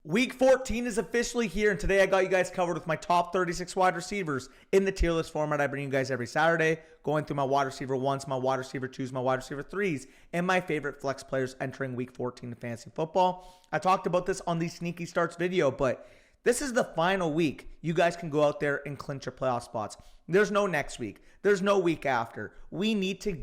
Week 14 is officially here, and today I got you guys covered with my top 36 wide receivers in the tier list format I bring you guys every Saturday, going through my wide receiver 1s, my wide receiver 2s, my wide receiver 3s, and my favorite flex players entering Week 14 in fantasy football. I talked about this on the Sneaky Starts video, but this is the final week. You guys can go out there and clinch your playoff spots. There's no next week. There's no week after. We need to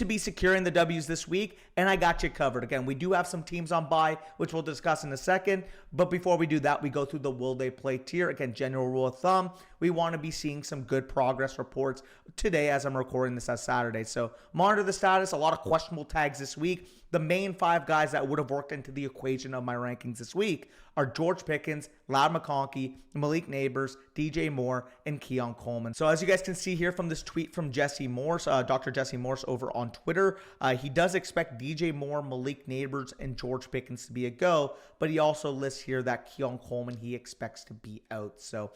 be securing the W's this week, and I got you covered. Again, we do have some teams on bye, which we'll discuss in a second. But before we do that, we go through the will they play tier. Again, general rule of thumb, we want to be seeing some good progress reports today as I'm recording this as Saturday. So monitor the status. A lot of questionable tags this week. The main 5 guys that would have worked into the equation of my rankings this week are George Pickens, Ladd McConkey, Malik Neighbors, DJ Moore, and Keon Coleman. So as you guys can see here from this tweet from Jesse Morse, Dr. Jesse Morse over on Twitter, he does expect DJ Moore, Malik Neighbors, and George Pickens to be a go, but he also lists here that Keon Coleman he expects to be out. So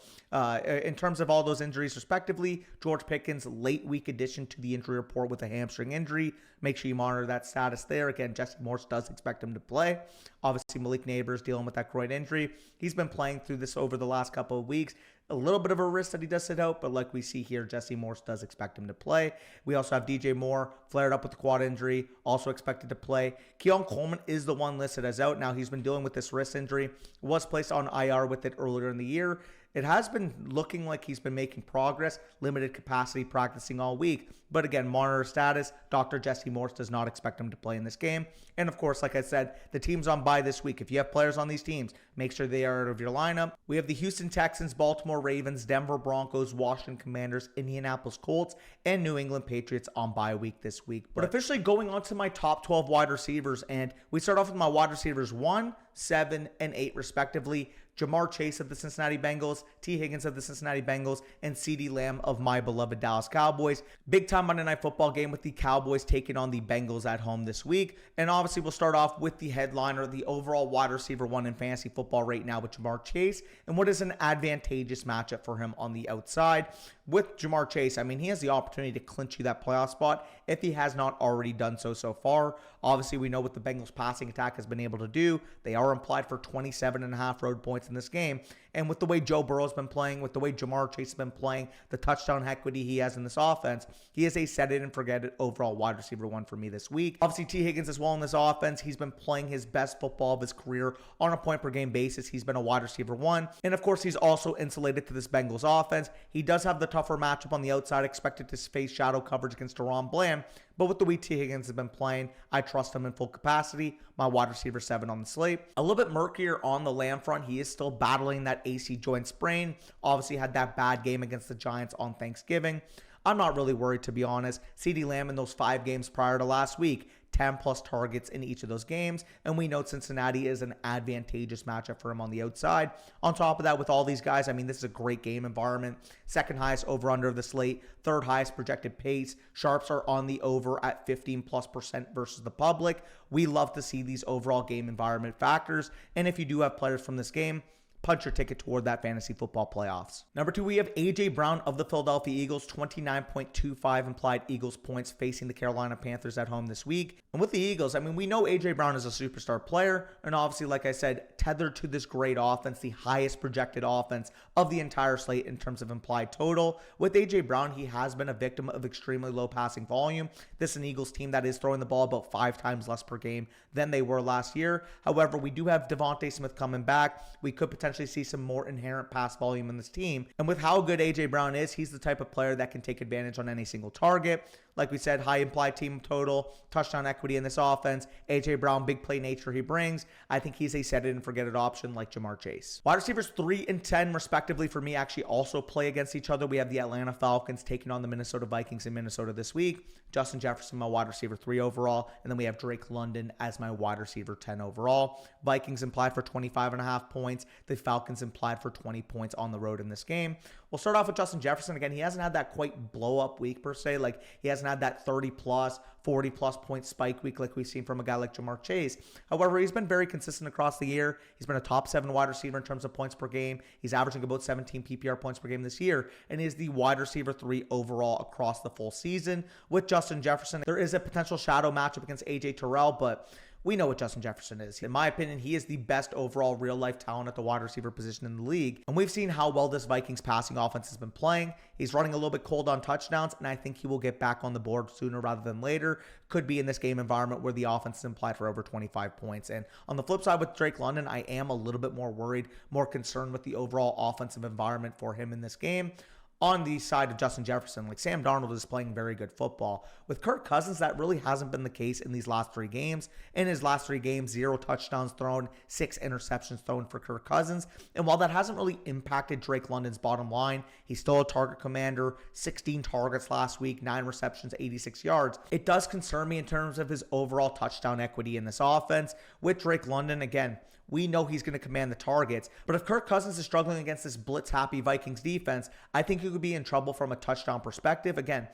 in terms of all those injuries respectively, George Pickens, late week addition to the injury report with a hamstring injury. Make sure you monitor that status there. Again, Jesse Morse does expect him to play. Obviously, Malik Neighbors dealing with that groin injury. He's been playing through this over the last couple of weeks. A little bit of a risk that he does sit out, but like we see here, Jesse Morse does expect him to play. We also have DJ Moore flared up with the quad injury, also expected to play. Keon Coleman is the one listed as out. Now, he's been dealing with this wrist injury, was placed on IR with it earlier in the year. It has been looking like he's been making progress, limited capacity practicing all week. But again, monitor status. Dr. Jesse Morse does not expect him to play in this game. And of course, like I said, the team's on bye this week. If you have players on these teams, make sure they are out of your lineup. We have the Houston Texans, Baltimore Ravens, Denver Broncos, Washington Commanders, Indianapolis Colts, and New England Patriots on bye week this week. But officially going on to my top 12 wide receivers, and we start off with my wide receivers 1, 7, and 8 respectively. Jamar Chase of the Cincinnati Bengals, T. Higgins of the Cincinnati Bengals, and CeeDee Lamb of my beloved Dallas Cowboys. Big time Monday Night Football game with the Cowboys taking on the Bengals at home this week. And obviously we'll start off with the headliner, the overall wide receiver 1 in fantasy football right now with Jamar Chase, and what is an advantageous matchup for him on the outside. With Jamar Chase, I mean, he has the opportunity to clinch you that playoff spot if he has not already done so far. Obviously, we know what the Bengals passing attack has been able to do. They are implied for 27.5 road points in this game. And with the way Joe Burrow's been playing, with the way Jamar Chase has been playing, the touchdown equity he has in this offense, he is a set it and forget it overall wide receiver 1 for me this week. Obviously, T. Higgins as well in this offense. He's been playing his best football of his career on a point per game basis. He's been a wide receiver 1. And of course, he's also insulated to this Bengals offense. He does have the tougher matchup on the outside, expected to face shadow coverage against Deron Bland. But with the way T. Higgins has been playing, I trust him in full capacity. My wide receiver 7 on the slate. A little bit murkier on the Lamb front. He is still battling that AC joint sprain. Obviously had that bad game against the Giants on Thanksgiving. I'm not really worried, to be honest. CeeDee Lamb in those 5 games prior to last week, 10 plus targets in each of those games. And we know Cincinnati is an advantageous matchup for him on the outside. On top of that, with all these guys, I mean, this is a great game environment. Second highest over under of the slate, third highest projected pace. Sharps are on the over at 15+% versus the public. We love to see these overall game environment factors. And if you do have players from this game, punch your ticket toward that fantasy football playoffs. Number 2, we have A.J. Brown of the Philadelphia Eagles, 29.25 implied Eagles points facing the Carolina Panthers at home this week. And with the Eagles, I mean, we know A.J. Brown is a superstar player, and obviously, like I said, tethered to this great offense, the highest projected offense of the entire slate in terms of implied total. With A.J. Brown, he has been a victim of extremely low passing volume. This is an Eagles team that is throwing the ball about 5 times less per game than they were last year. However, we do have Devontae Smith coming back. We could potentially see some more inherent pass volume in this team. And with how good A.J. Brown is, he's the type of player that can take advantage on any single target. Like we said, high implied team total, touchdown equity in this offense. A.J. Brown, big play nature he brings. I think he's a set it and forget it option like Jamar Chase. Wide receivers 3 and 10 respectively for me actually also play against each other. We have the Atlanta Falcons taking on the Minnesota Vikings in Minnesota this week. Justin Jefferson, my wide receiver 3 overall. And then we have Drake London as my wide receiver 10 overall. Vikings implied for 25.5 points. The Falcons implied for 20 points on the road in this game. We'll start off with Justin Jefferson. Again, he hasn't had that quite blow-up week per se. Like, he hasn't had that 30-plus, 40-plus point spike week like we've seen from a guy like Jamar Chase. However, he's been very consistent across the year. He's been a top 7 wide receiver in terms of points per game. He's averaging about 17 PPR points per game this year, and is the wide receiver 3 overall across the full season. With Justin Jefferson, there is a potential shadow matchup against A.J. Terrell, but we know what Justin Jefferson is. In my opinion, he is the best overall real-life talent at the wide receiver position in the league. And we've seen how well this Vikings passing offense has been playing. He's running a little bit cold on touchdowns, and I think he will get back on the board sooner rather than later. Could be in this game environment where the offense is implied for over 25 points. And on the flip side with Drake London, I am a little bit more worried, more concerned with the overall offensive environment for him in this game. On the side of Justin Jefferson, like Sam Darnold is playing very good football. With Kirk Cousins, that really hasn't been the case in these last 3 games. In his last 3 games, 0 touchdowns thrown, 6 interceptions thrown for Kirk Cousins. And while that hasn't really impacted Drake London's bottom line, he's still a target commander, 16 targets last week, 9 receptions, 86 yards. It does concern me in terms of his overall touchdown equity in this offense. With Drake London, again, we know he's going to command the targets. But if Kirk Cousins is struggling against this blitz-happy Vikings defense, I think he could be in trouble from a touchdown perspective. Again,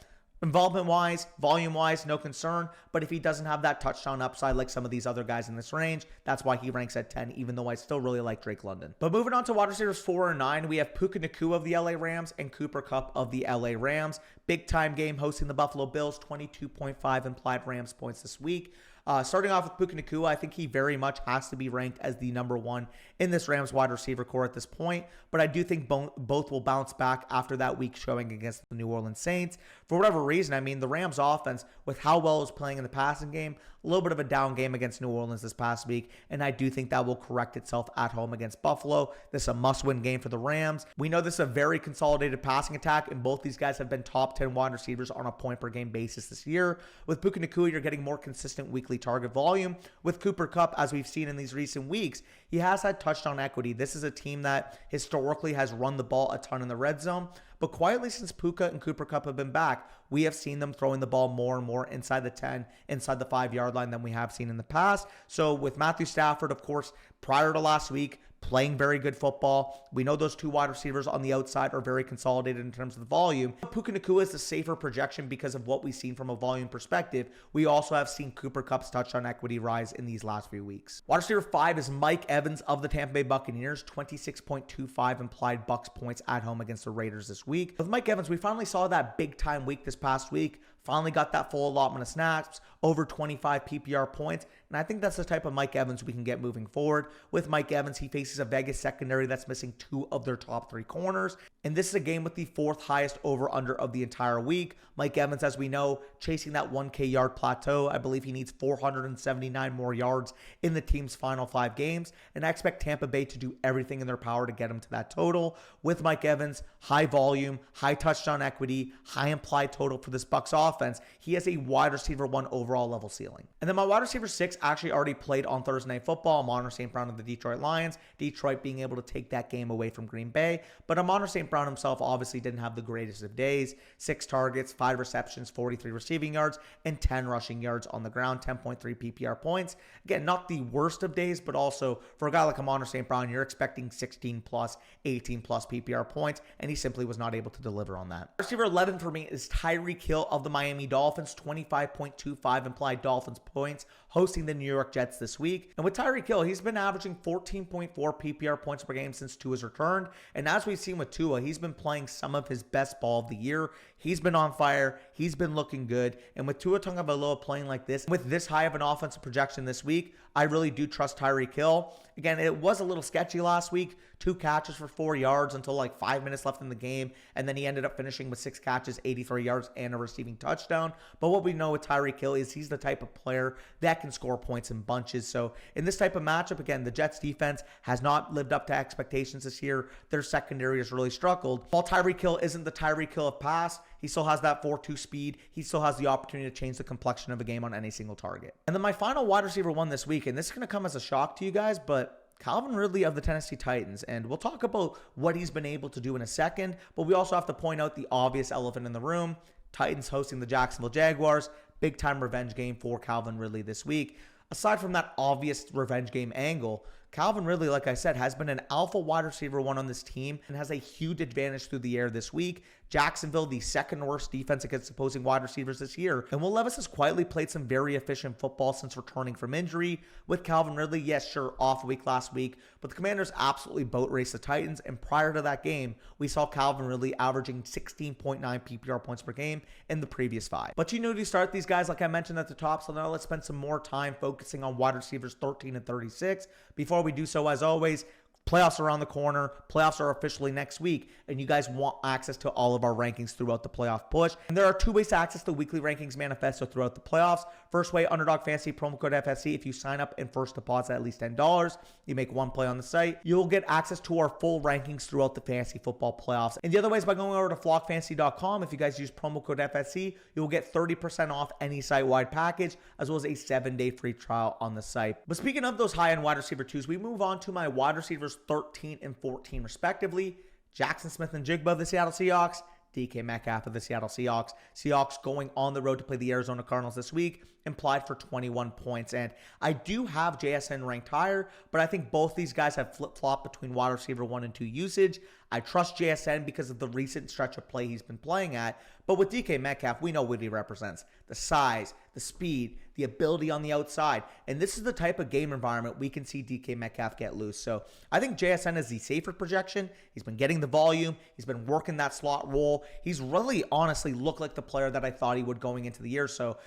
involvement-wise, volume-wise, no concern. But if he doesn't have that touchdown upside like some of these other guys in this range, that's why he ranks at 10, even though I still really like Drake London. But moving on to wide receivers 4 and 9, we have Puka Nacua of the LA Rams and Cooper Kupp of the LA Rams. Big-time game hosting the Buffalo Bills, 22.5 implied Rams points this week. Starting off with Puka Nacua, I think he very much has to be ranked as the number 1 in this Rams wide receiver core at this point. But I do think both will bounce back after that week showing against the New Orleans Saints. For whatever reason, I mean, the Rams offense, with how well it was playing in the passing game, a little bit of a down game against New Orleans this past week, and I do think that will correct itself at home against Buffalo. This is a must-win game for the Rams. We know this is a very consolidated passing attack, and both these guys have been top 10 wide receivers on a point-per-game basis this year. With Puka Nacua, you're getting more consistent weekly target volume. With Cooper Kupp, as we've seen in these recent weeks, he has had touchdown equity. This is a team that historically has run the ball a ton in the red zone. But quietly, since Puka and Cooper Kupp have been back, we have seen them throwing the ball more and more inside the 10, inside the 5-yard line than we have seen in the past. So with Matthew Stafford, of course, prior to last week, playing very good football. We know those 2 wide receivers on the outside are very consolidated in terms of the volume. Puka Nacua is a safer projection because of what we've seen from a volume perspective. We also have seen Cooper Kupp's touchdown equity rise in these last few weeks. Wide receiver 5 is Mike Evans of the Tampa Bay Buccaneers, 26.25 implied Bucs points at home against the Raiders this week. With Mike Evans, we finally saw that big time week this past week. Finally got that full allotment of snaps, over 25 PPR points, and I think that's the type of Mike Evans we can get moving forward. With Mike Evans, he faces a Vegas secondary that's missing 2 of their top 3 corners, and this is a game with the 4th highest over-under of the entire week. Mike Evans, as we know, chasing that 1K yard plateau. I believe he needs 479 more yards in the team's final 5 games, and I expect Tampa Bay to do everything in their power to get him to that total. With Mike Evans, high volume, high touchdown equity, high implied total for this Bucs offense. He has a wide receiver 1 overall level ceiling. And then my wide receiver 6 actually already played on Thursday Night Football. Amon-Ra St. Brown of the Detroit Lions. Detroit being able to take that game away from Green Bay. But Amon-Ra St. Brown himself obviously didn't have the greatest of days. 6 targets, 5 receptions, 43 receiving yards, and 10 rushing yards on the ground, 10.3 PPR points. Again, not the worst of days, but also for a guy like Amon-Ra St. Brown, you're expecting 16 plus, 18 plus PPR points, and he simply was not able to deliver on that. Receiver 11 for me is Tyreek Hill of the Miami Dolphins, 25.25 implied Dolphins points, hosting the New York Jets this week. And with Tyreek Hill, he's been averaging 14.4 PPR points per game since Tua's returned. And as we've seen with Tua, he's been playing some of his best ball of the year. He's been on fire. He's been looking good. And with Tua Tagovailoa playing like this, with this high of an offensive projection this week, I really do trust Tyreek Hill. Again, it was a little sketchy last week. 2 catches for 4 yards until like 5 minutes left in the game. And then he ended up finishing with 6 catches, 83 yards, and a receiving touchdown. But what we know with Tyreek Hill is he's the type of player that can score points in bunches. So in this type of matchup, again, the Jets defense has not lived up to expectations this year. Their secondary has really struggled. While Tyreek Hill isn't the Tyreek Hill of pass, he still has that 4.2 speed. He still has the opportunity to change the complexion of a game on any single target. And then my final wide receiver 1 this week, and this is going to come as a shock to you guys, but Calvin Ridley of the Tennessee Titans. And we'll talk about what he's been able to do in a second, but we also have to point out the obvious elephant in the room. Titans hosting the Jacksonville Jaguars. Big time revenge game for Calvin Ridley this week. Aside from that obvious revenge game angle, Calvin Ridley, like I said, has been an alpha wide receiver 1 on this team and has a huge advantage through the air this week. Jacksonville, the second worst defense against opposing wide receivers this year. And Will Levis has quietly played some very efficient football since returning from injury. With Calvin Ridley, yes, sure, off week last week, but the Commanders absolutely boat raced the Titans. And prior to that game, we saw Calvin Ridley averaging 16.9 PPR points per game in the previous 5. But you need to start these guys like I mentioned at the top, so now let's spend some more time focusing on wide receivers 13 and 36. Before we do so, as always, playoffs are around the corner. Playoffs are officially next week, and you guys want access to all of our rankings throughout the playoff push. And there are 2 ways to access the weekly rankings manifesto throughout the playoffs. First way, Underdog Fantasy, promo code FSC. If you sign up and first deposit at least $10, you make 1 play on the site, you'll get access to our full rankings throughout the fantasy football playoffs. And the other way is by going over to flockfantasy.com. If you guys use promo code FSC, you'll get 30% off any site-wide package, as well as a 7-day free trial on the site. But speaking of those high-end wide receiver 2s, we move on to my wide receivers 13 and 14 respectively. Jackson Smith-Njigba of the Seattle Seahawks, DK Metcalf of the Seattle Seahawks. Seahawks going on the road to play the Arizona Cardinals this week, implied for 21 points. And I do have JSN ranked higher, but I think both these guys have flip-flopped between wide receiver 1 and 2 usage. I trust JSN because of the recent stretch of play he's been playing at. But with DK Metcalf, we know what he represents. The size, the speed, the ability on the outside. And this is the type of game environment we can see DK Metcalf get loose. So I think JSN is the safer projection. He's been getting the volume. He's been working that slot role. He's really honestly looked like the player that I thought he would going into the year. So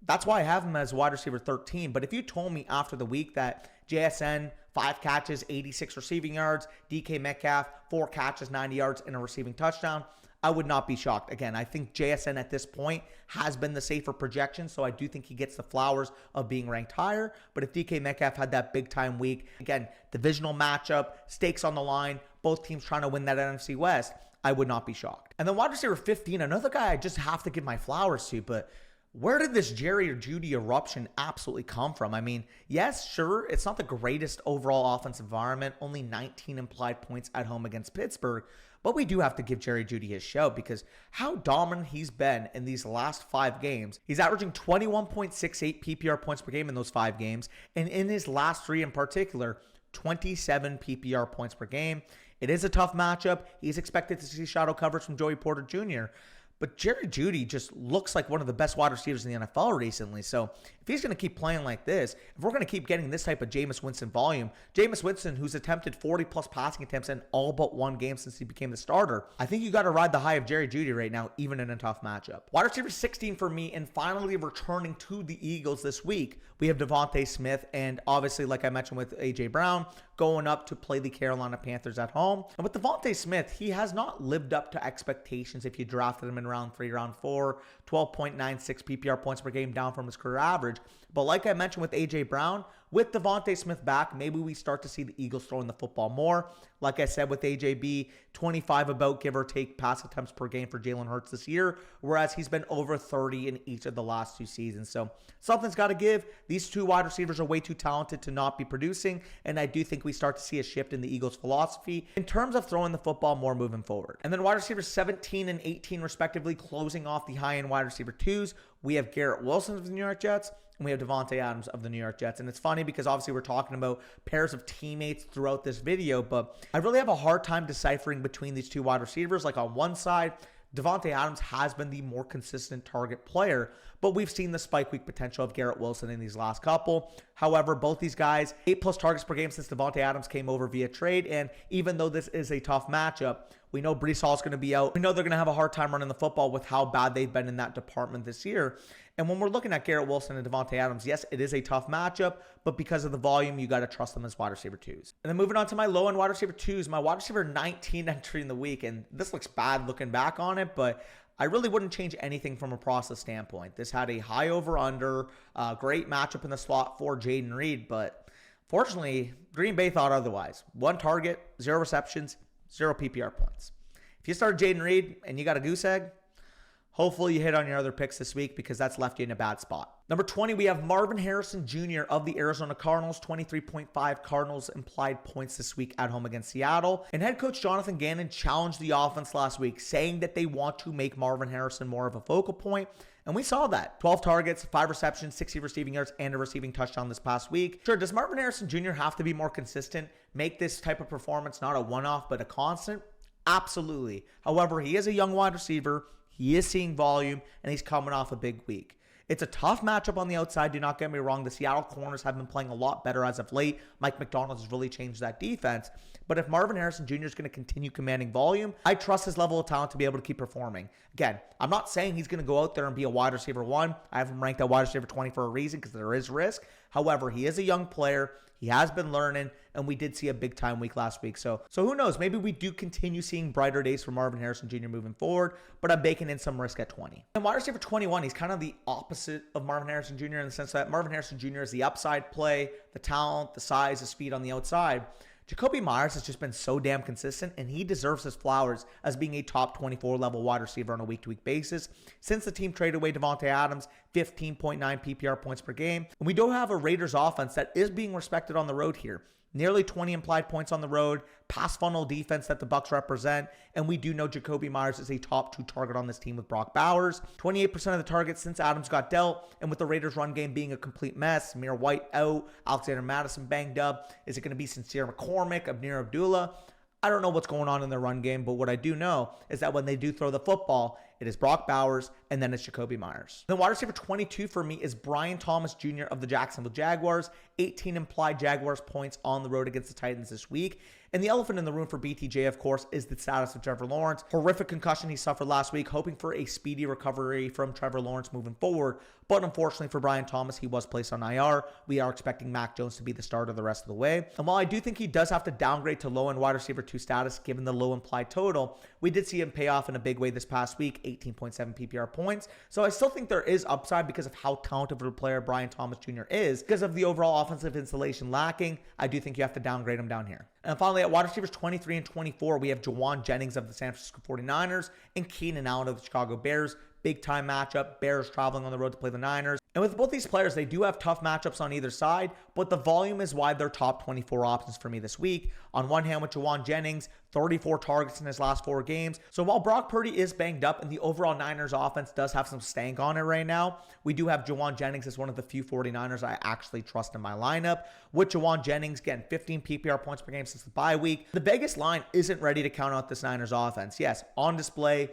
that's why I have him as wide receiver 13. But if you told me after the week that JSN, 5 catches, 86 receiving yards, DK Metcalf, 4 catches, 90 yards, and a receiving touchdown, I would not be shocked. Again, I think JSN at this point has been the safer projection, so I do think he gets the flowers of being ranked higher. But if DK Metcalf had that big-time week, again, divisional matchup, stakes on the line, both teams trying to win that NFC West, I would not be shocked. And then wide receiver 15, another guy I just have to give my flowers to, but where did this Jerry Jeudy eruption absolutely come from? I mean, yes, sure, it's not the greatest overall offensive environment, only 19 implied points at home against Pittsburgh, but we do have to give Jerry Jeudy his show because how dominant he's been in these last 5 games. He's averaging 21.68 PPR points per game in those 5 games, and in his last 3 in particular, 27 PPR points per game. It is a tough matchup. He's expected to see shadow coverage from Joey Porter Jr., but Jerry Jeudy just looks like one of the best wide receivers in the NFL recently. So if he's going to keep playing like this, if we're going to keep getting this type of Jameis Winston volume, Jameis Winston, who's attempted 40-plus passing attempts in all but 1 game since he became the starter, I think you got to ride the high of Jerry Jeudy right now, even in a tough matchup. Wide receiver 16 for me, and finally returning to the Eagles this week, we have Devontae Smith, and obviously, like I mentioned with A.J. Brown, going up to play the Carolina Panthers at home. And with Devontae Smith, he has not lived up to expectations if you drafted him in round 3, round 4, 12.96 PPR points per game, down from his career average. But like I mentioned with A.J. Brown, with Devontae Smith back, maybe we start to see the Eagles throwing the football more. Like I said with AJB, 25 about give or take pass attempts per game for Jalen Hurts this year, whereas he's been over 30 in each of the last 2 seasons. So something's got to give. These 2 wide receivers are way too talented to not be producing, and I do think we start to see a shift in the Eagles' philosophy in terms of throwing the football more moving forward. And then wide receivers 17 and 18 respectively, closing off the high-end wide receiver 2s. We have Garrett Wilson of the New York Jets, and we have Devontae Adams of the New York Jets. And it's funny because obviously we're talking about pairs of teammates throughout this video, but I really have a hard time deciphering between these 2 wide receivers. Like on one side, Devontae Adams has been the more consistent target player, but we've seen the spike week potential of Garrett Wilson in these last couple. However, both these guys, 8+ targets per game since Devontae Adams came over via trade, and even though this is a tough matchup, we know Breece Hall's going to be out. We know they're going to have a hard time running the football with how bad they've been in that department this year. And when we're looking at Garrett Wilson and Devontae Adams, yes, it is a tough matchup, but because of the volume, you got to trust them as wide receiver 2s. And then moving on to my low-end wide receiver 2s, my wide receiver 19 entering the week, and this looks bad looking back on it, but I really wouldn't change anything from a process standpoint. This had a high over-under, great matchup in the slot for Jaden Reed, but fortunately, Green Bay thought otherwise. 1 target, 0 receptions, 0 PPR points. If you started Jaden Reed and you got a goose egg, hopefully you hit on your other picks this week because that's left you in a bad spot. Number 20, we have Marvin Harrison Jr. of the Arizona Cardinals, 23.5 Cardinals implied points this week at home against Seattle. And head coach Jonathan Gannon challenged the offense last week, saying that they want to make Marvin Harrison more of a focal point. And we saw that. 12 targets, 5 receptions, 60 receiving yards, and a receiving touchdown this past week. Sure, does Marvin Harrison Jr. have to be more consistent, make this type of performance not a one-off but a constant? Absolutely. However, he is a young wide receiver. He is seeing volume, and he's coming off a big week. It's a tough matchup on the outside. Do not get me wrong. The Seattle corners have been playing a lot better as of late. Mike McDonald has really changed that defense. But if Marvin Harrison Jr. is going to continue commanding volume, I trust his level of talent to be able to keep performing. Again, I'm not saying he's going to go out there and be a wide receiver 1. I have him ranked at wide receiver 20 for a reason because there is risk. However, he is a young player. He has been learning, and we did see a big-time week last week. So who knows? Maybe we do continue seeing brighter days for Marvin Harrison Jr. moving forward, but I'm baking in some risk at 20. And wide receiver 21, he's kind of the opposite of Marvin Harrison Jr. in the sense that Marvin Harrison Jr. is the upside play, the talent, the size, the speed on the outside. Jacoby Myers has just been so damn consistent, and he deserves his flowers as being a top 24 level wide receiver on a week-to-week basis. Since the team traded away Devontae Adams, 15.9 PPR points per game. And we do have a Raiders offense that is being respected on the road here. Nearly 20 implied points on the road, pass funnel defense that the Bucs represent, and we do know Jacoby Myers is a top 2 target on this team with Brock Bowers. 28% of the targets since Adams got dealt, and with the Raiders run game being a complete mess, Samir White out, Alexander Madison banged up. Is it going to be Sincere McCormick, Abnir Abdullah? I don't know what's going on in their run game, but what I do know is that when they do throw the football, it is Brock Bowers, and then it's Jacoby Myers. Then wide receiver 22 for me is Brian Thomas Jr. of the Jacksonville Jaguars. 18 implied Jaguars points on the road against the Titans this week. And the elephant in the room for BTJ, of course, is the status of Trevor Lawrence. Horrific concussion he suffered last week, hoping for a speedy recovery from Trevor Lawrence moving forward. But unfortunately for Brian Thomas, he was placed on IR. We are expecting Mac Jones to be the starter the rest of the way. And while I do think he does have to downgrade to low-end wide receiver 2 status given the low implied total, we did see him pay off in a big way this past week, 18.7 PPR points. So I still think there is upside because of how talented of a player Brian Thomas Jr. is. Because of the overall offensive installation lacking, I do think you have to downgrade him down here. And finally, at wide receivers 23 and 24, we have Juwan Jennings of the San Francisco 49ers and Keenan Allen of the Chicago Bears. Big time matchup. Bears traveling on the road to play the Niners. And with both these players, they do have tough matchups on either side, but the volume is why they're top 24 options for me this week. On one hand, with Juwan Jennings, 34 targets in his last 4 games. So while Brock Purdy is banged up and the overall Niners offense does have some stank on it right now, we do have Juwan Jennings as one of the few 49ers I actually trust in my lineup. With Juwan Jennings, getting 15 PPR points per game since the bye week. The Vegas line isn't ready to count out this Niners offense. Yes, on display.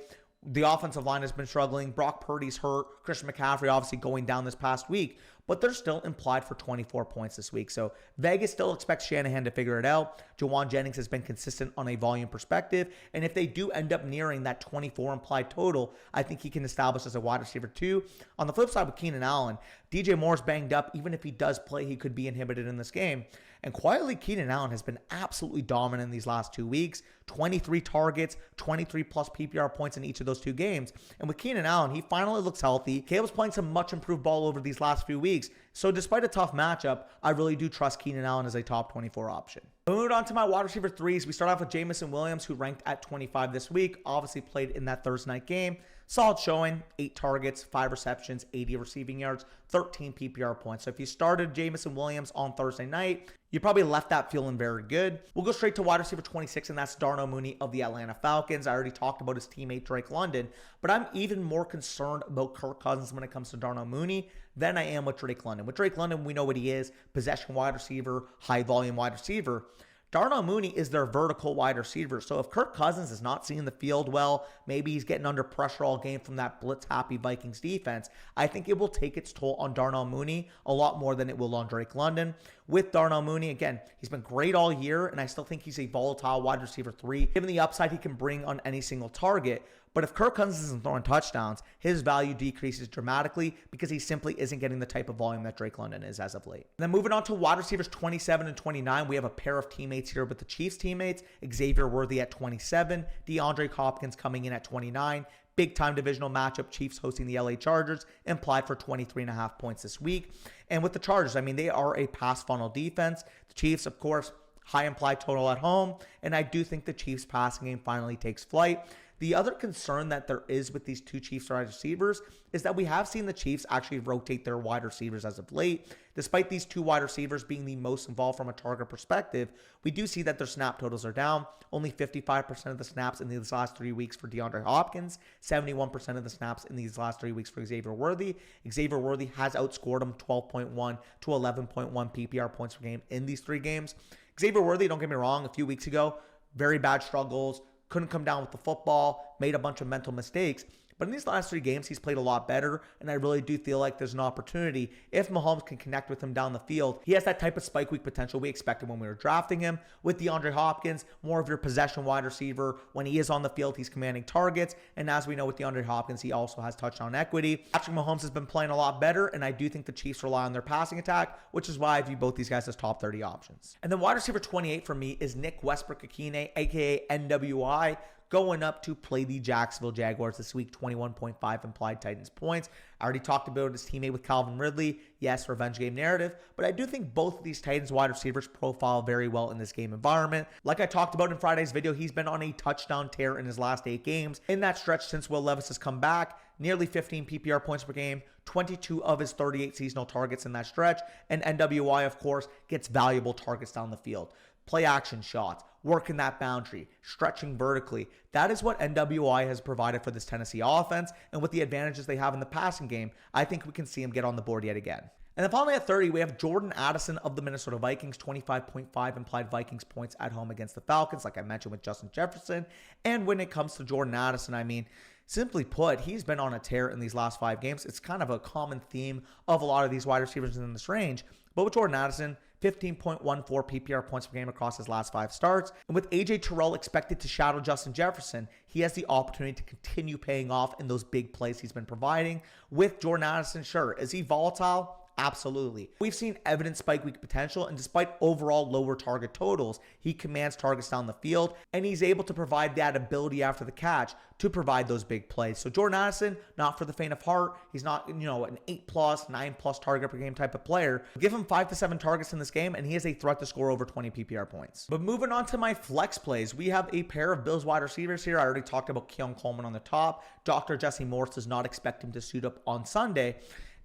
The offensive line has been struggling. Brock Purdy's hurt. Christian McCaffrey obviously going down this past week, but they're still implied for 24 points this week. So Vegas still expects Shanahan to figure it out. Juwan Jennings has been consistent on a volume perspective, and if they do end up nearing that 24 implied total, I think he can establish as a wide receiver 2. On the flip side with Keenan Allen, DJ Moore's banged up. Even if he does play, he could be inhibited in this game. And quietly, Keenan Allen has been absolutely dominant in these last 2 weeks. 23 targets, 23 plus PPR points in each of those 2 games. And with Keenan Allen, he finally looks healthy. Caleb's playing some much improved ball over these last few weeks. So despite a tough matchup, I really do trust Keenan Allen as a top 24 option. Moving on to my wide receiver 3s, we start off with Jameson Williams, who ranked at 25 this week. Obviously played in that Thursday night game. Solid showing, 8 targets, 5 receptions, 80 receiving yards, 13 PPR points. So if you started Jameson Williams on Thursday night, you probably left that feeling very good. We'll go straight to wide receiver 26, and that's Darnell Mooney of the Atlanta Falcons. I already talked about his teammate Drake London, but I'm even more concerned about Kirk Cousins when it comes to Darnell Mooney than I am with Drake London. With Drake London, we know what he is, possession wide receiver, high volume wide receiver. Darnell Mooney is their vertical wide receiver. So if Kirk Cousins is not seeing the field well, maybe he's getting under pressure all game from that blitz-happy Vikings defense, I think it will take its toll on Darnell Mooney a lot more than it will on Drake London. With Darnell Mooney, again, he's been great all year, and I still think he's a volatile wide receiver 3, given the upside he can bring on any single target. But if Kirk Cousins isn't throwing touchdowns, his value decreases dramatically because he simply isn't getting the type of volume that Drake London is as of late. And then moving on to wide receivers 27 and 29, we have a pair of teammates here with the Chiefs teammates. Xavier Worthy at 27, DeAndre Hopkins coming in at 29. Big time divisional matchup, Chiefs hosting the LA Chargers, implied for 23.5 points this week. And with the Chargers, I mean, they are a pass funnel defense. The Chiefs, of course, high implied total at home. And I do think the Chiefs passing game finally takes flight. The other concern that there is with these 2 Chiefs wide receivers is that we have seen the Chiefs actually rotate their wide receivers as of late. Despite these 2 wide receivers being the most involved from a target perspective, we do see that their snap totals are down. Only 55% of the snaps in these last 3 weeks for DeAndre Hopkins, 71% of the snaps in these last 3 weeks for Xavier Worthy. Xavier Worthy has outscored him 12.1 to 11.1 PPR points per game in these 3 games. Xavier Worthy, don't get me wrong, a few weeks ago, very bad struggles, couldn't come down with the football, made a bunch of mental mistakes. But in these last 3 games, he's played a lot better, and I really do feel like there's an opportunity. If Mahomes can connect with him down the field, he has that type of spike week potential we expected when we were drafting him. With DeAndre Hopkins, more of your possession wide receiver. When he is on the field, he's commanding targets, and as we know with DeAndre Hopkins, he also has touchdown equity. Patrick Mahomes has been playing a lot better, and I do think the Chiefs rely on their passing attack, which is why I view both these guys as top 30 options. And then wide receiver 28 for me is Nick Westbrook-Ikhine, aka NWI, going up to play the Jacksonville Jaguars this week, 21.5 implied Titans points. I already talked about his teammate with Calvin Ridley. Yes, revenge game narrative, but I do think both of these Titans wide receivers profile very well in this game environment. Like I talked about in Friday's video, he's been on a touchdown tear in his last 8 games. In that stretch since Will Levis has come back, nearly 15 PPR points per game, 22 of his 38 seasonal targets in that stretch, and NWI, of course, gets valuable targets down the field. Play action shots, working that boundary, stretching vertically. That is what NWI has provided for this Tennessee offense, and with the advantages they have in the passing game, I think we can see him get on the board yet again. And then finally at 30, we have Jordan Addison of the Minnesota Vikings, 25.5 implied Vikings points at home against the Falcons, like I mentioned with Justin Jefferson. And when it comes to Jordan Addison, I mean, simply put, he's been on a tear in these last 5 games. It's kind of a common theme of a lot of these wide receivers in this range. But with Jordan Addison, 15.14 PPR points per game across his last 5 starts. And with AJ Terrell expected to shadow Justin Jefferson, he has the opportunity to continue paying off in those big plays he's been providing. With Jordan Addison, sure, is he volatile? Absolutely. We've seen evident spike week potential, and despite overall lower target totals, he commands targets down the field, and he's able to provide that ability after the catch to provide those big plays. So Jordan Addison, not for the faint of heart. He's not, an 8+, 9+ target per game type of player. Give him 5 to 7 targets in this game, and he is a threat to score over 20 PPR points. But moving on to my flex plays, we have a pair of Bills wide receivers here. I already talked about Keon Coleman on the top. Dr. Jesse Morse does not expect him to suit up on Sunday.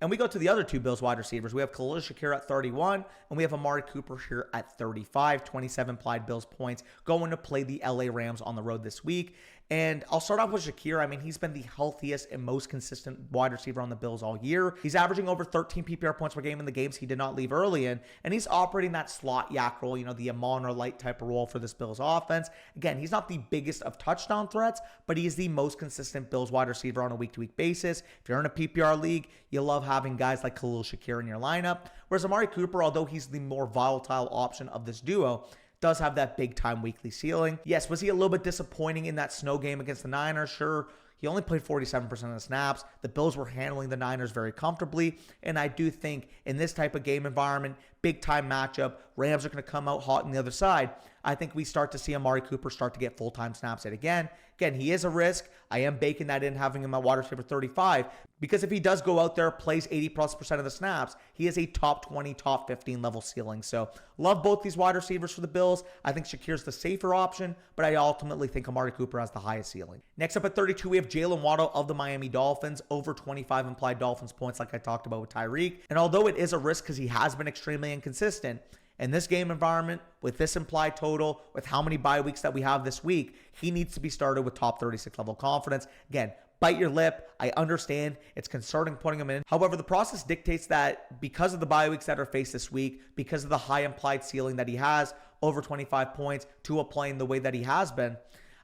And we go to the other 2 Bills wide receivers. We have Khalil Shakir at 31, and we have Amari Cooper here at 35, 27 implied Bills points, going to play the LA Rams on the road this week. And I'll start off with Shakir. I mean, he's been the healthiest and most consistent wide receiver on the Bills all year. He's averaging over 13 PPR points per game in the games he did not leave early in, and he's operating that slot yak role, the Amon or Light type of role for this Bills offense. Again, he's not the biggest of touchdown threats, but he is the most consistent Bills wide receiver on a week-to-week basis. If you're in a PPR league, you love having guys like Khalil Shakir in your lineup, whereas Amari Cooper, although he's the more volatile option of this duo, does have that big time weekly ceiling. Yes, was he a little bit disappointing in that snow game against the Niners? Sure. He only played 47% of the snaps. The Bills were handling the Niners very comfortably. And I do think in this type of game environment, big time matchup, Rams are going to come out hot on the other side. I think we start to see Amari Cooper start to get full-time snaps yet again. Again, he is a risk. I am baking that in, having him at wide receiver 35, because if he does go out there, plays 80+% of the snaps, he is a top 20, top 15 level ceiling. So love both these wide receivers for the Bills. I think Shakir's the safer option, but I ultimately think Amari Cooper has the highest ceiling. Next up at 32, we have Jalen Waddle of the Miami Dolphins, over 25 implied Dolphins points like I talked about with Tyreek. And although it is a risk because he has been extremely inconsistent, in this game environment, with this implied total, with how many bye weeks that we have this week, he needs to be started with top 36 level confidence. Again, bite your lip. I understand it's concerning putting him in. However, the process dictates that because of the bye weeks that are faced this week, because of the high implied ceiling that he has, over 25 points, Tua playing the way that he has been,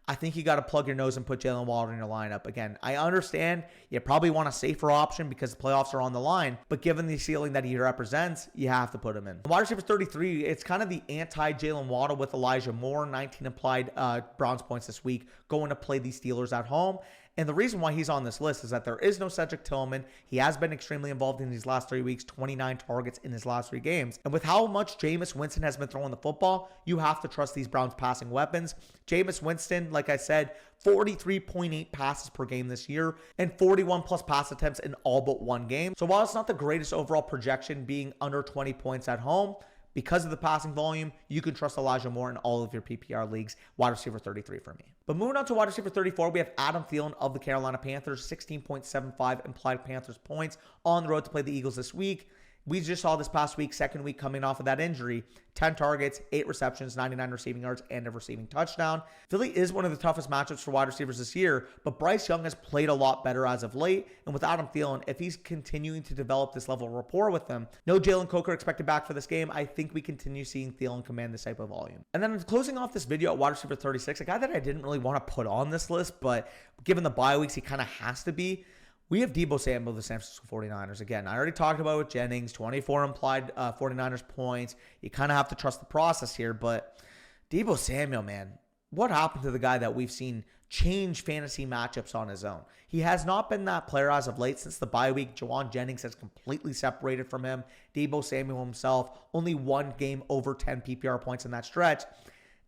I think you got to plug your nose and put Jalen Waddle in your lineup. Again, I understand you probably want a safer option because the playoffs are on the line, but given the ceiling that he represents, you have to put him in. Wide receiver 33, it's kind of the anti-Jalen Waddle with Elijah Moore, 19 implied Browns points this week, going to play the Steelers at home. And the reason why he's on this list is that there is no Cedric Tillman. He has been extremely involved in these last 3 weeks, 29 targets in his last 3 games. And with how much Jameis Winston has been throwing the football, you have to trust these Browns passing weapons. Jameis Winston, like I said, 43.8 passes per game this year and 41 plus pass attempts in all but 1 game. So while it's not the greatest overall projection being under 20 points at home, because of the passing volume, you can trust Elijah Moore in all of your PPR leagues. Wide receiver 33 for me. But moving on to wide receiver 34, we have Adam Thielen of the Carolina Panthers, 16.75 implied Panthers points on the road to play the Eagles this week. We just saw this past week, second week coming off of that injury, 10 targets, 8 receptions, 99 receiving yards, and a receiving touchdown. Philly is one of the toughest matchups for wide receivers this year, but Bryce Young has played a lot better as of late. And with Adam Thielen, if he's continuing to develop this level of rapport with them, no Jalen Coker expected back for this game, I think we continue seeing Thielen command this type of volume. And then closing off this video at wide receiver 36, a guy that I didn't really want to put on this list, but given the bye weeks, he kind of has to be. We have Deebo Samuel, the San Francisco 49ers. Again, I already talked about it with Jennings, 24 implied 49ers points. You kind of have to trust the process here, but Deebo Samuel, man, what happened to the guy that we've seen change fantasy matchups on his own? He has not been that player as of late since the bye week. Jawan Jennings has completely separated from him. Deebo Samuel himself, only one game over 10 PPR points in that stretch.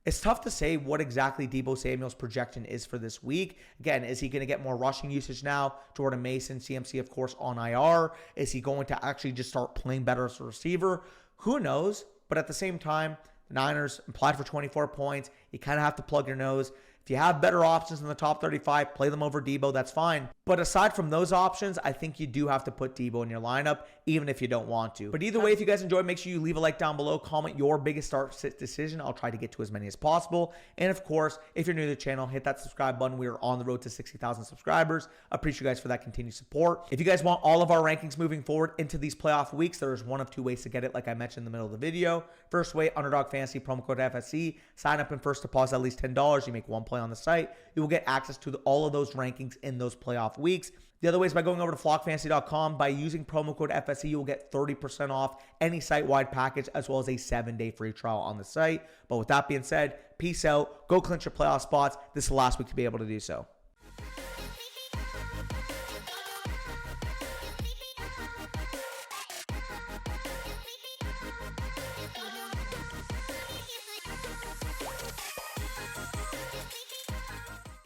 It's tough to say what exactly Deebo Samuel's projection is for this week. Again, is he going to get more rushing usage now? Jordan Mason, CMC, of course, on IR. Is he going to actually just start playing better as a receiver? Who knows? But at the same time, the Niners implied for 24 points. You kind of have to plug your nose. If you have better options in the top 35, play them over Deebo, that's fine. But aside from those options, I think you do have to put Deebo in your lineup, even if you don't want to. But either way, if you guys enjoyed, make sure you leave a like down below. Comment your biggest start sit decision. I'll try to get to as many as possible. And of course, if you're new to the channel, hit that subscribe button. We are on the road to 60,000 subscribers. Appreciate you guys for that continued support. If you guys want all of our rankings moving forward into these playoff weeks, there's one of two ways to get it, like I mentioned in the middle of the video. First way, Underdog Fantasy, promo code FSC. Sign up and first deposit at least $10. You make one play on the site. You will get access to all of those rankings in those playoff weeks. The other way is by going over to flockfantasy.com. By using promo code FSC, you will get 30% off any site-wide package as well as a 7-day free trial on the site. But with that being said, peace out. Go clinch your playoff spots. This is the last week to be able to do so.